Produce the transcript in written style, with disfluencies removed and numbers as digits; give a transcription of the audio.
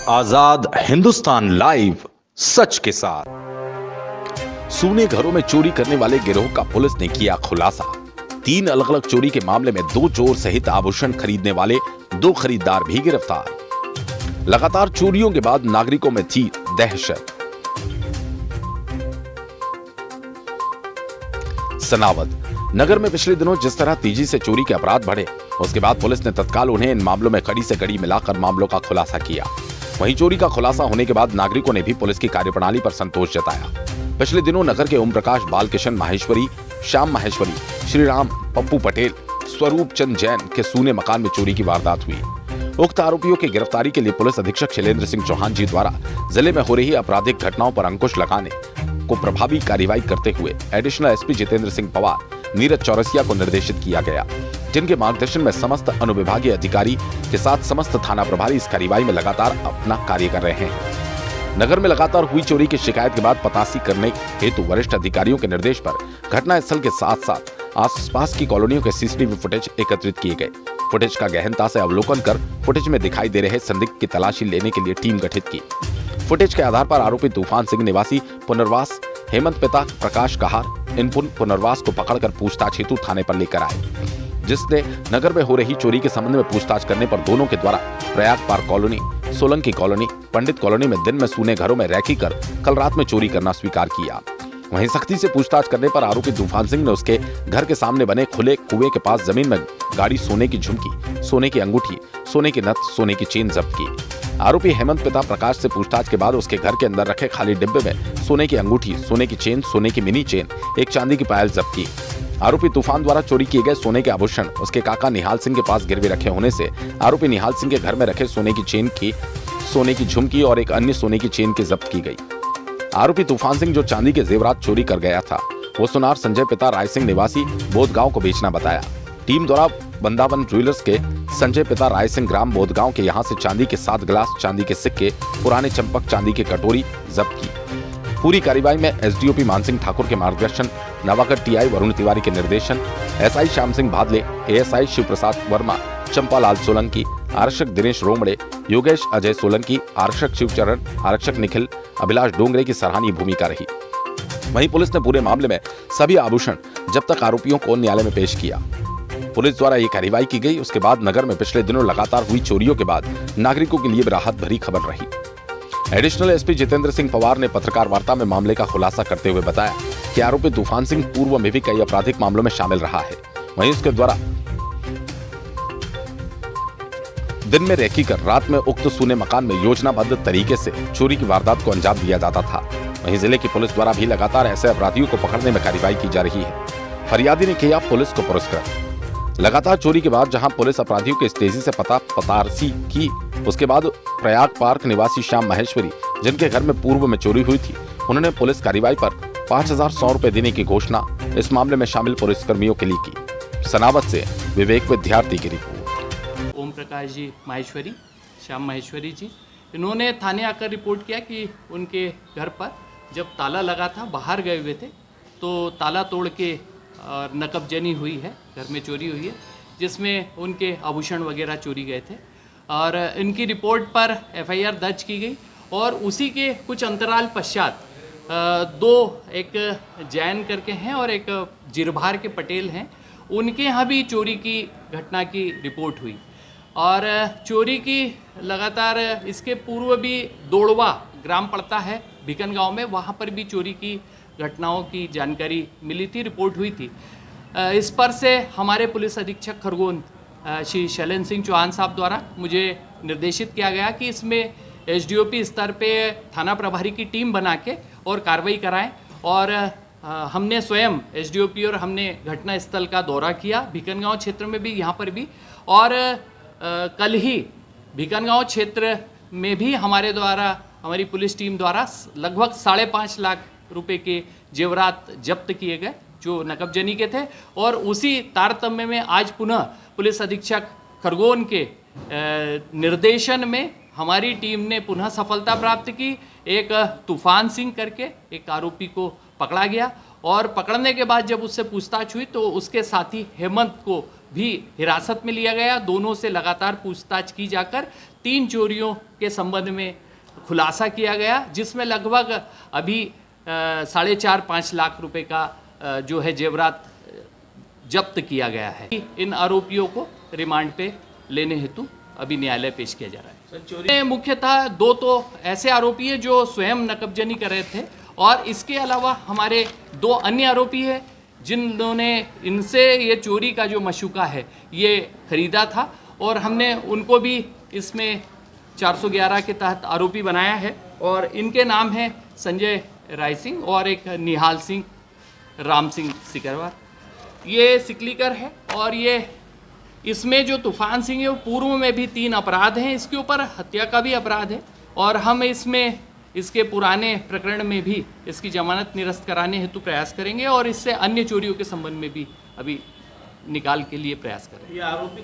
आजाद Hindustan live, सच के साथ। सूने घरों में चोरी करने वाले गिरोह का पुलिस ने किया खुलासा। 3 अलग अलग चोरी के मामले में 2 चोर सहित आभूषण खरीदने वाले 2 खरीदार भी गिरफ्तार। लगातार चोरियों के बाद नागरिकों में थी दहशत। सनावद नगर में पिछले दिनों जिस तरह तेजी से चोरी के अपराध बढ़े, उसके बाद पुलिस ने तत्काल उन्हें इन मामलों में कड़ी से कड़ी मिलाकर मामलों का खुलासा किया। वहीं चोरी का खुलासा होने के बाद नागरिकों ने भी पुलिस की कार्यप्रणाली पर संतोष जताया। पिछले दिनों नगर के ओम प्रकाश, बालकिशन माहेश्वरी, श्याम माहेश्वरी, श्रीराम, पप्पू पटेल, स्वरूप चंद जैन के सूने मकान में चोरी की वारदात हुई। उक्त आरोपियों की गिरफ्तारी के लिए पुलिस अधीक्षक शैलेंद्र सिंह चौहान जी द्वारा जिले में हो रही आपराधिक घटनाओं पर अंकुश लगाने को प्रभावी कार्रवाई करते हुए एडिशनल एसपी जितेंद्र सिंह पवार, नीरज चौरसिया को निर्देशित किया गया, जिनके मार्गदर्शन में समस्त अनुविभागीय अधिकारी के साथ समस्त थाना प्रभारी इस कार्रवाई में लगातार अपना कार्य कर रहे हैं। नगर में लगातार हुई चोरी की शिकायत के बाद पतासी करने हेतु वरिष्ठ अधिकारियों के निर्देश पर घटना स्थल के साथ साथ आसपास की कॉलोनियों के सीसीटीवी फुटेज एकत्रित किए गए। फुटेज का गहनता से अवलोकन कर फुटेज में दिखाई दे रहे संदिग्ध की तलाशी लेने के लिए टीम गठित की। फुटेज के आधार पर आरोपी तूफान सिंह निवासी पुनर्वास, हेमंत पिता प्रकाश कहार इन पुनर्वास को पकड़कर पूछताछ हेतु थाने पर लेकर आए, जिसने नगर में हो रही चोरी के संबंध में पूछताछ करने पर दोनों के द्वारा Prayag park colony, Solanki colony, Pandit colony में दिन में सूने घरों में रैकी कर कल रात में चोरी करना स्वीकार किया। वहीं सख्ती से पूछताछ करने पर आरोपी तूफान सिंह ने उसके घर के सामने बने खुले कुएं के पास जमीन में गाड़ी सोने की झुमकी, सोने की अंगूठी, सोने की नथ, सोने की चेन जब्त की। आरोपी हेमंत पिता प्रकाश से पूछताछ के बाद उसके घर के अंदर रखे खाली डिब्बे में सोने की अंगूठी, सोने की चेन, सोने की मिनी चेन, एक चांदी की पायल जब्त की। आरोपी तूफान द्वारा चोरी किए गए सोने के आभूषण उसके काका निहाल सिंह के पास गिरवे रखे होने से आरोपी निहाल सिंह के घर में रखे सोने की चेन की, सोने की झुमकी और एक अन्य सोने की चेन की जब्त की गई। आरोपी तूफान सिंह जो चांदी के जेवरात चोरी कर गया था, वो सुनार संजय पिता राय सिंह निवासी बोधगांव को बेचना बताया। टीम द्वारा बंदावन ज्वेलर्स के संजय पिता राय सिंह ग्राम बोधगांव के यहां से चांदी के 7 गिलास, चांदी के सिक्के, पुराने चंपक चांदी की कटोरी जब्त की। पूरी कार्रवाई में एसडीओपी मानसिंह ठाकुर के मार्गदर्शन, नवागढ़ टीआई वरुण तिवारी के निर्देशन, एसआई श्याम सिंह भादले, एएसआई शिव प्रसाद वर्मा, चंपालाल सोलंकी, आरक्षक दिनेश रोमड़े, योगेश अजय सोलंकी, आरक्षक शिवचरण, आरक्षक निखिल, अभिलाष डोंगरे की सराहनीय भूमिका रही। वहीं पुलिस ने पूरे मामले में सभी आभूषण जब तक आरोपियों को न्यायालय में पेश किया। पुलिस द्वारा ये कार्रवाई की गई। उसके बाद नगर में पिछले दिनों लगातार हुई चोरियों के बाद नागरिकों के लिए राहत भरी खबर रही। एडिशनल एसपी जितेंद्र सिंह पवार ने पत्रकार वार्ता में मामले का खुलासा करते हुए बताया कि आरोपी तूफान सिंह पूर्व में भी कई आपराधिक मामलों में शामिल रहा है। वहीं उसके द्वारा दिन में रेकी कर रात में उक्त सूने मकान में योजनाबद्ध तरीके से चोरी की वारदात को अंजाम दिया जाता था। वहीं जिले की पुलिस द्वारा भी लगातार ऐसे अपराधियों को पकड़ने में कार्रवाई की जा रही है। फरियादी ने किया पुलिस को पुरस्कृत। लगातार चोरी के बाद जहां पुलिस अपराधियों के इस तेजी से पतारसी की, उसके बाद प्रयाग पार्क निवासी श्याम माहेश्वरी, जिनके घर में पूर्व में चोरी हुई थी, उन्होंने पुलिस कार्रवाई पर 5100 रुपए देने की घोषणा इस मामले में शामिल पुलिसकर्मियों के लिए की। सनावद से विवेक विद्यार्थी की रिपोर्ट। ओम प्रकाश जी माहेश्वरी, श्याम माहेश्वरी जी, इन्होंने थाने आकर रिपोर्ट किया कि उनके घर पर जब ताला लगा था, बाहर गए हुए थे, तो ताला तोड़ के और नकबजनी हुई है, घर में चोरी हुई है, जिसमें उनके आभूषण वगैरह चोरी गए थे और इनकी रिपोर्ट पर एफआईआर दर्ज की गई। और उसी के कुछ अंतराल पश्चात 2 एक जैन करके हैं और एक जिरभार के पटेल हैं, उनके यहाँ भी चोरी की घटना की रिपोर्ट हुई। और चोरी की लगातार इसके पूर्व भी दोड़वा ग्राम पड़ता है भिकन गांव में, वहाँ पर भी चोरी की घटनाओं की जानकारी मिली थी, रिपोर्ट हुई थी। इस पर से हमारे पुलिस अधीक्षक खरगोन श्री शैलेंद्र सिंह चौहान साहब द्वारा मुझे निर्देशित किया गया कि इसमें एसडीओपी स्तर पे थाना प्रभारी की टीम बना के और कार्रवाई कराएं। और हमने स्वयं एसडीओपी और हमने घटना स्थल का दौरा किया, भिकनगांव क्षेत्र में भी, यहाँ पर भी। और कल ही भिकनगांव क्षेत्र में भी हमारे द्वारा, हमारी पुलिस टीम द्वारा लगभग 5.5 लाख रुपए के जेवरात जब्त किए गए जो नकबजनी के थे। और उसी तारतम्य में आज पुनः पुलिस अधीक्षक खरगोन के निर्देशन में हमारी टीम ने पुनः सफलता प्राप्त की। एक तूफान सिंह करके एक आरोपी को पकड़ा गया और पकड़ने के बाद जब उससे पूछताछ हुई तो उसके साथी हेमंत को भी हिरासत में लिया गया। दोनों से लगातार पूछताछ की जाकर 3 चोरियों के संबंध में खुलासा किया गया, जिसमें लगभग अभी 4.5-5 लाख रुपए का जो है जेवरात जब्त किया गया है। इन आरोपियों को रिमांड पे लेने हेतु अभी न्यायालय पेश किया जा रहा है। चोरी में मुख्यतः 2 तो ऐसे आरोपी हैं जो स्वयं नकबजनी कर रहे थे, और इसके अलावा हमारे 2 अन्य आरोपी हैं जिन्होंने इनसे ये चोरी का जो मशूका है ये खरीदा था, और हमने उनको भी इसमें 411 के तहत आरोपी बनाया है। और इनके नाम है संजय राय सिंह और एक निहाल सिंह राम सिंह सिकरवार। ये सिकलीकर है, और ये इसमें जो तूफान सिंह है वो पूर्व में भी 3 अपराध हैं, इसके ऊपर हत्या का भी अपराध है, और हम इसमें इसके पुराने प्रकरण में भी इसकी जमानत निरस्त कराने हेतु प्रयास करेंगे, और इससे अन्य चोरियों के संबंध में भी अभी निकाल के लिए प्रयास करेंगे।